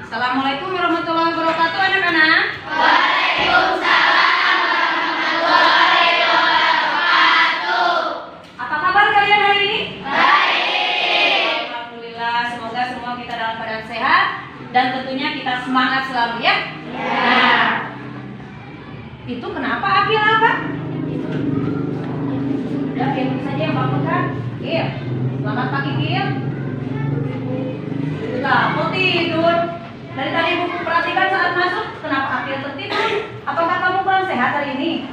Assalamualaikum warahmatullahi wabarakatuh anak-anak. Waalaikumsalam warahmatullahi wabarakatuh. Apa kabar kalian hari ini? Baik. Alhamdulillah, semoga semua kita dalam keadaan sehat dan tentunya kita semangat selalu ya. Nah, itu kenapa Akil apa? Udah biar saja yang bangunkan. Kil, selamat pagi Kil. Lah, kok tidur? Dari tadi ibu perhatikan saat masuk, kenapa Akil tertidur? Apakah kamu kurang sehat hari ini?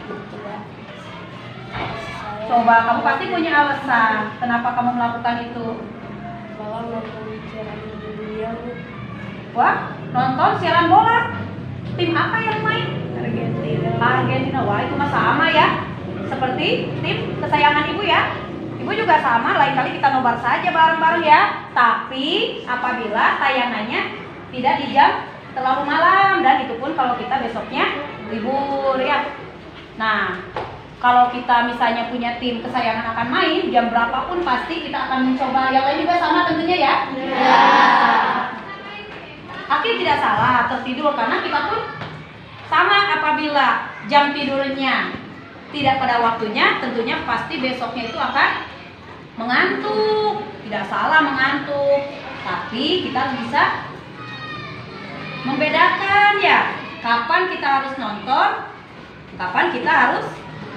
Coba, kamu pasti punya alasan kenapa kamu melakukan itu. Wah, nonton siaran bola. Tim apa yang main? Argentina. Wah, itu mah sama ya. Seperti tim kesayangan ibu ya. Ibu juga sama, lain kali kita nobar saja bareng-bareng ya. Tapi apabila tayangannya tidak di jam terlalu malam, dan itu pun kalau kita besoknya libur ya. Nah, kalau kita misalnya punya tim kesayangan akan main jam berapapun, pasti kita akan mencoba. Yang lain juga sama tentunya ya. Ya. Akil tidak salah tertidur, karena kita pun sama. Apabila jam tidurnya tidak pada waktunya, tentunya pasti besoknya itu akan mengantuk. Tidak salah mengantuk, tapi kita harus bisa membedakan ya, kapan kita harus nonton, kapan kita harus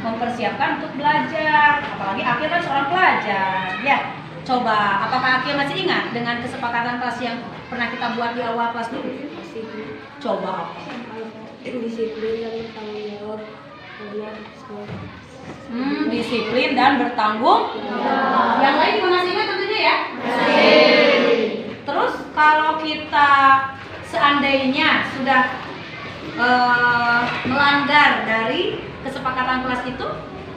mempersiapkan untuk belajar. Apalagi Akil kan seorang pelajar ya. Coba, apakah Akil masih ingat dengan kesepakatan kelas yang pernah kita buat di awal kelas dulu? Coba apa? Disiplin dan bertanggung jawab. Disiplin dan bertanggung jawab. Yang lain juga masih ingat tentunya ya? Terus kalau kita seandainya sudah melanggar dari kesepakatan kelas itu,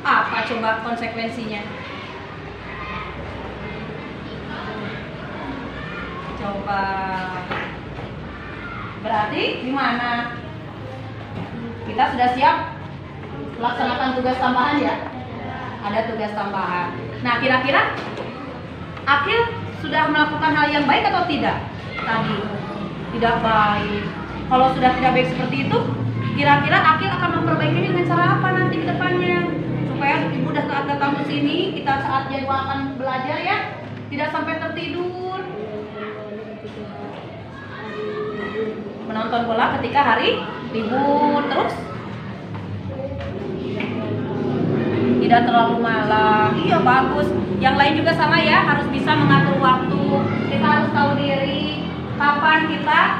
apa coba konsekuensinya? Coba, berarti gimana? Kita sudah siap melaksanakan tugas tambahan ya? Ada tugas tambahan. Nah, kira-kira Akil sudah melakukan hal yang baik atau tidak tadi? Tidak baik. Kalau sudah tidak baik seperti itu, kira-kira Akil akan memperbaikinya dengan cara apa nanti ke depannya? Supaya ibu udah saat datang ke sini, kita saat jadwal akan belajar ya, tidak sampai tertidur. Menonton bola ketika hari libur. Terus tidak terlalu malam. Iya, bagus. Yang lain juga sama ya, harus bisa mengatur waktu. Kita harus tahu diri kapan kita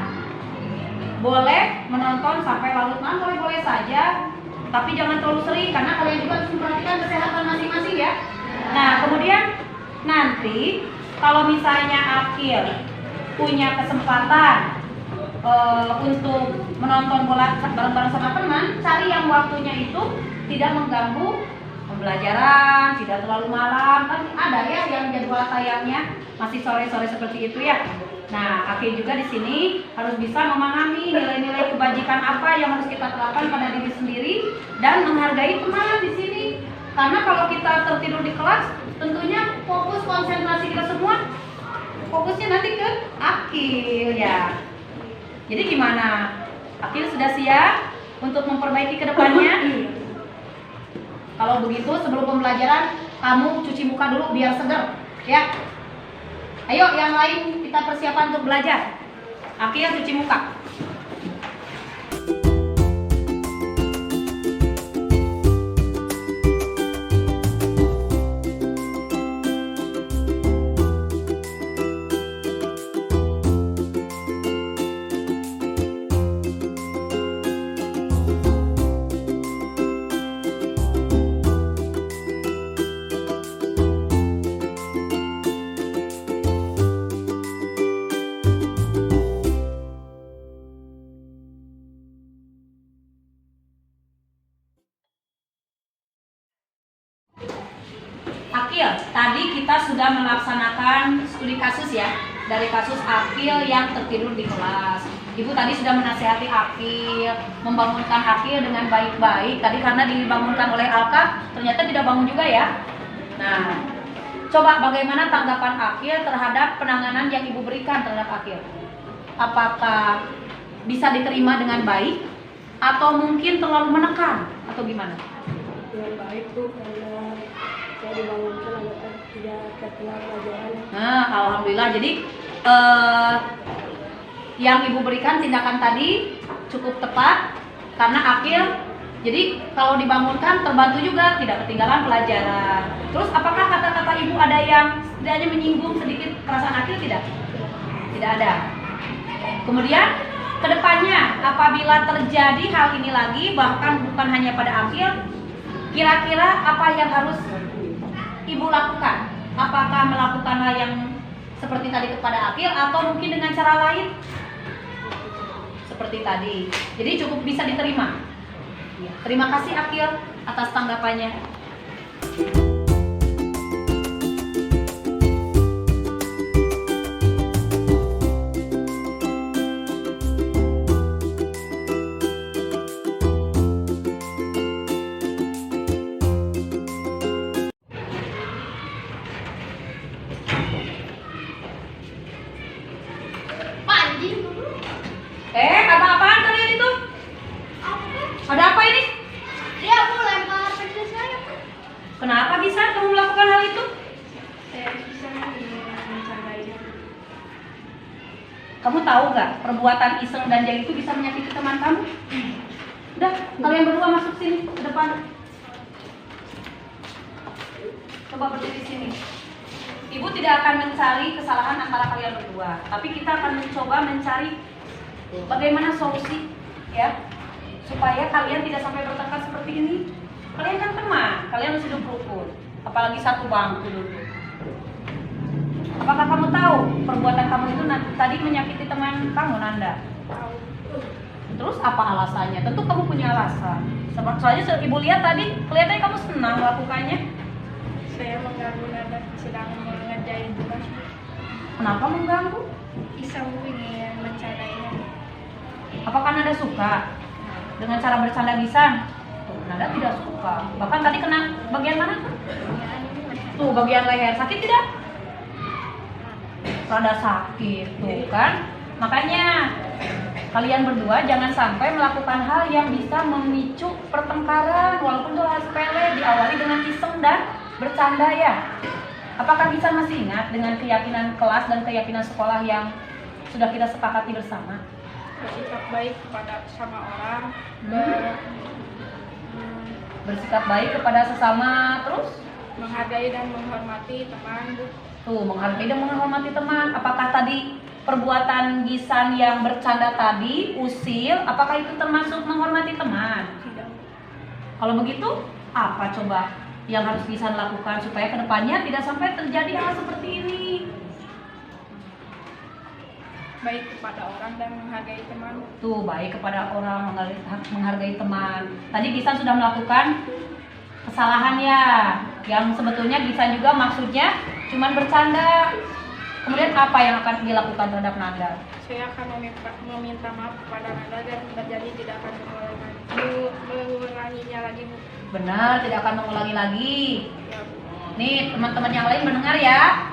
boleh menonton sampai larut malam. Boleh saja, tapi jangan terlalu sering, karena kalian juga harus memperhatikan kesehatan masing-masing ya. Nah, kemudian nanti kalau misalnya Akil punya kesempatan untuk menonton bola bareng-bareng sama teman, cari yang waktunya itu tidak mengganggu pembelajaran, tidak terlalu malam. Kan ada ya yang jadwal tayangnya masih sore-sore seperti itu ya. Nah, Akil juga di sini harus bisa memahami nilai-nilai kebajikan apa yang harus kita terapkan pada diri sendiri dan menghargai teman di sini. Karena kalau kita tertidur di kelas, tentunya fokus konsentrasi kita semua fokusnya nanti ke Akil ya. Jadi gimana? Akil sudah siap untuk memperbaiki ke depannya? Kalau begitu sebelum pembelajaran kamu cuci muka dulu biar segar ya. Ayo yang lain kita persiapan untuk belajar. Akil cuci muka. Akil, tadi kita sudah melaksanakan studi kasus ya, dari kasus Akil yang tertidur di kelas. Ibu tadi sudah menasihati Akil, membangunkan Akil dengan baik-baik. Tadi karena dibangunkan oleh Alka, ternyata tidak bangun juga ya. Nah, coba bagaimana tanggapan Akil terhadap penanganan yang ibu berikan terhadap Akil? apakah bisa diterima dengan baik atau mungkin terlalu menekan atau gimana? Dengan baik tuh, karena saya dibangunkan agar tidak tertinggal pelajaran. Nah, alhamdulillah. Jadi yang ibu berikan tindakan tadi cukup tepat karena Akil. Jadi kalau dibangunkan terbantu juga, tidak ketinggalan pelajaran. Terus apakah kata-kata ibu ada yang setidaknya menyinggung sedikit perasaan Akil? Tidak ada. Kemudian kedepannya apabila terjadi hal ini lagi, bahkan bukan hanya pada Akil, kira-kira apa yang harus ibu lakukan? Apakah melakukan hal yang seperti tadi kepada Akil atau mungkin dengan cara lain? Seperti tadi. Jadi cukup bisa diterima. Terima kasih Akil atas tanggapannya. Panjang. Apa-apaan kalian itu? Ada apa ini? Dia mau lempar pensil saya. Kenapa bisa kamu melakukan hal itu? Saya bisa mencari. Kamu tahu nggak perbuatan iseng dan jahil itu bisa menyakiti teman kamu? Udah, kalian berdua masuk sini ke depan. Coba berdiri sini. Ibu tidak akan mencari kesalahan antara kalian berdua, tapi kita akan mencoba mencari bagaimana solusi, ya, supaya kalian tidak sampai bertengkar seperti ini. Kalian kan teman, kalian harus hidup rukun, apalagi satu bangku dulu. Apakah kamu tahu perbuatan kamu itu tadi menyakiti teman kamu, Nanda? Terus apa alasannya? Tentu kamu punya alasan. Soalnya ibu lihat tadi, kelihatannya kamu senang melakukannya. Saya mengganggu Nanda sedang mengerjain tugas. Kenapa mengganggu? Iseng ingin mencadainya. Apakah Nanda suka dengan cara bercanda Gisan? Tuh, Nanda tidak suka. Bahkan tadi kena bagian mana? Tuh, bagian leher. Sakit tidak? Rada sakit, tuh kan? Makanya kalian berdua jangan sampai melakukan hal yang bisa memicu pertengkaran, walaupun itu hal sepele, diawali dengan iseng dan bercanda, ya. Apakah bisa masih ingat dengan keyakinan kelas dan keyakinan sekolah yang sudah kita sepakati bersama? Bersikap baik kepada sama orang. Bersikap baik kepada sesama, terus Menghargai dan menghormati teman. tuh, menghargai dan menghormati teman. Apakah tadi perbuatan Gisan yang bercanda tadi, usil, apakah itu termasuk menghormati teman? Tidak. Kalau begitu, apa coba yang harus Gisan lakukan supaya kedepannya tidak sampai terjadi hal seperti ini? Baik kepada orang dan menghargai teman. Tuh, baik kepada orang, menghargai teman. Tadi Gisan sudah melakukan kesalahan, ya, yang sebetulnya Gisan juga maksudnya cuman bercanda. Kemudian apa yang akan dilakukan terhadap Nanda? Saya akan meminta maaf kepada Nanda dan terjadi tidak akan mengulanginya lagi, Bu. Benar, tidak akan mengulangi lagi. Ya, Bu. Nih, teman-teman yang lain mendengar, ya?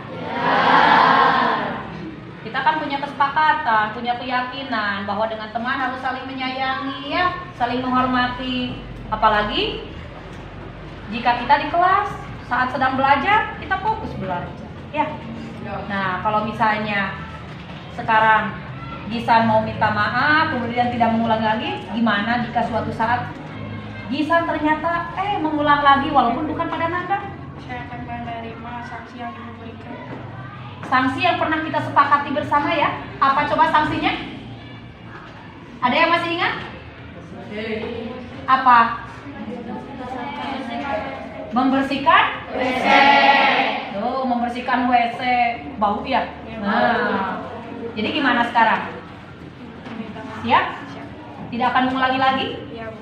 Kita kan punya kesepakatan, punya keyakinan bahwa dengan teman harus saling menyayangi, ya, saling menghormati. Apalagi jika kita di kelas saat sedang belajar, kita fokus belajar, ya. Nah, kalau misalnya sekarang Gisan mau minta maaf, kemudian tidak mengulang lagi, gimana jika suatu saat Gisan ternyata mengulang lagi walaupun bukan pada Nanda? Saya akan menerima sanksi yang diberikan. Sanksi yang pernah kita sepakati bersama, ya. Apa coba sanksinya? Ada yang masih ingat? Apa? Membersihkan WC. Tuh, membersihkan WC. Bau, ya? Nah, jadi gimana sekarang? Siap? Tidak akan mengulangi lagi? Ya, Bu.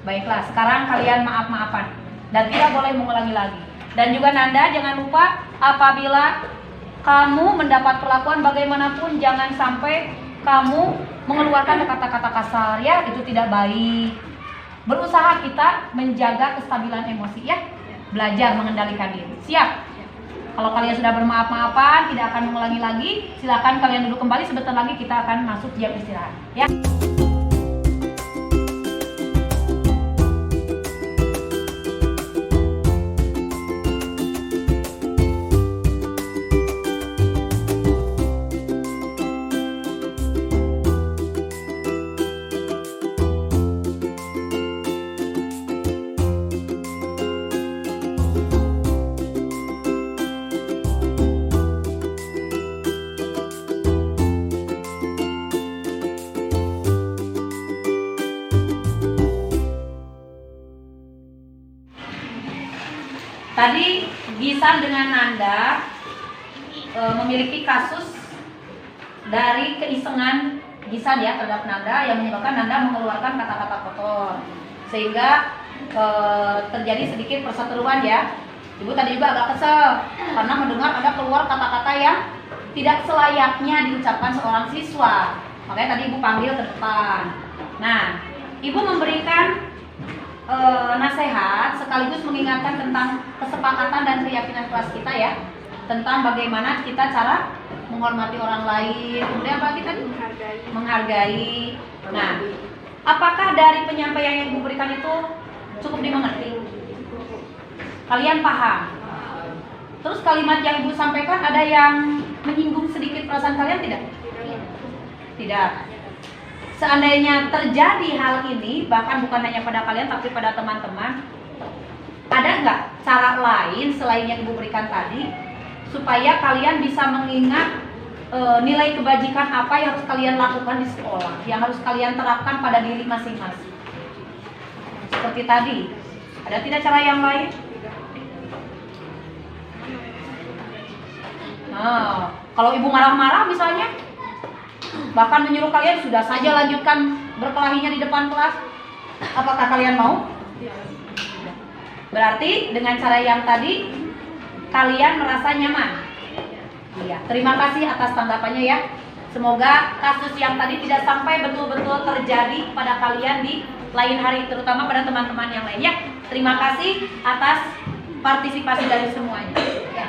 Baiklah, sekarang kalian maaf-maafan dan tidak boleh mengulangi lagi. Dan juga Nanda, jangan lupa apabila kamu mendapat perlakuan bagaimanapun, jangan sampai kamu mengeluarkan kata-kata kasar, ya, itu tidak baik. Berusaha kita menjaga kestabilan emosi, ya. Belajar mengendalikan diri. Siap? Kalau kalian sudah bermaaf-maafan, tidak akan mengulangi lagi, silakan kalian duduk kembali. Sebentar lagi kita akan masuk jam istirahat. Ya. Tadi Gisan dengan Nanda memiliki kasus dari keisengan Gisan ya terhadap Nanda yang menyebabkan Nanda mengeluarkan kata-kata kotor sehingga terjadi sedikit perseteruan ya. Ibu tadi juga agak kesel karena mendengar ada keluar kata-kata yang tidak selayaknya diucapkan seorang siswa. Makanya tadi ibu panggil ke depan. Nah, ibu memberikan nasihat sekaligus mengingatkan tentang kesepakatan dan keyakinan kelas kita ya, tentang bagaimana kita cara menghormati orang lain, kemudian apa lagi tadi? Menghargai. Nah, apakah dari penyampaian yang ibu berikan itu cukup dimengerti? Kalian paham? Terus kalimat yang ibu sampaikan ada yang menyinggung sedikit perasaan kalian tidak? Tidak. Seandainya terjadi hal ini, bahkan bukan hanya pada kalian tapi pada teman-teman, ada nggak cara lain selain yang ibu berikan tadi supaya kalian bisa mengingat nilai kebajikan apa yang harus kalian lakukan di sekolah, yang harus kalian terapkan pada diri masing-masing? Seperti tadi, ada tidak cara yang lain? Nah, kalau ibu marah-marah misalnya, bahkan menyuruh kalian sudah saja lanjutkan berkelahinya di depan kelas, apakah kalian mau? Berarti dengan cara yang tadi kalian merasa nyaman. Iya, terima kasih atas tanggapannya ya. Semoga kasus yang tadi tidak sampai betul-betul terjadi pada kalian di lain hari, terutama pada teman-teman yang lain ya. Terima kasih atas partisipasi dari semuanya. Ya.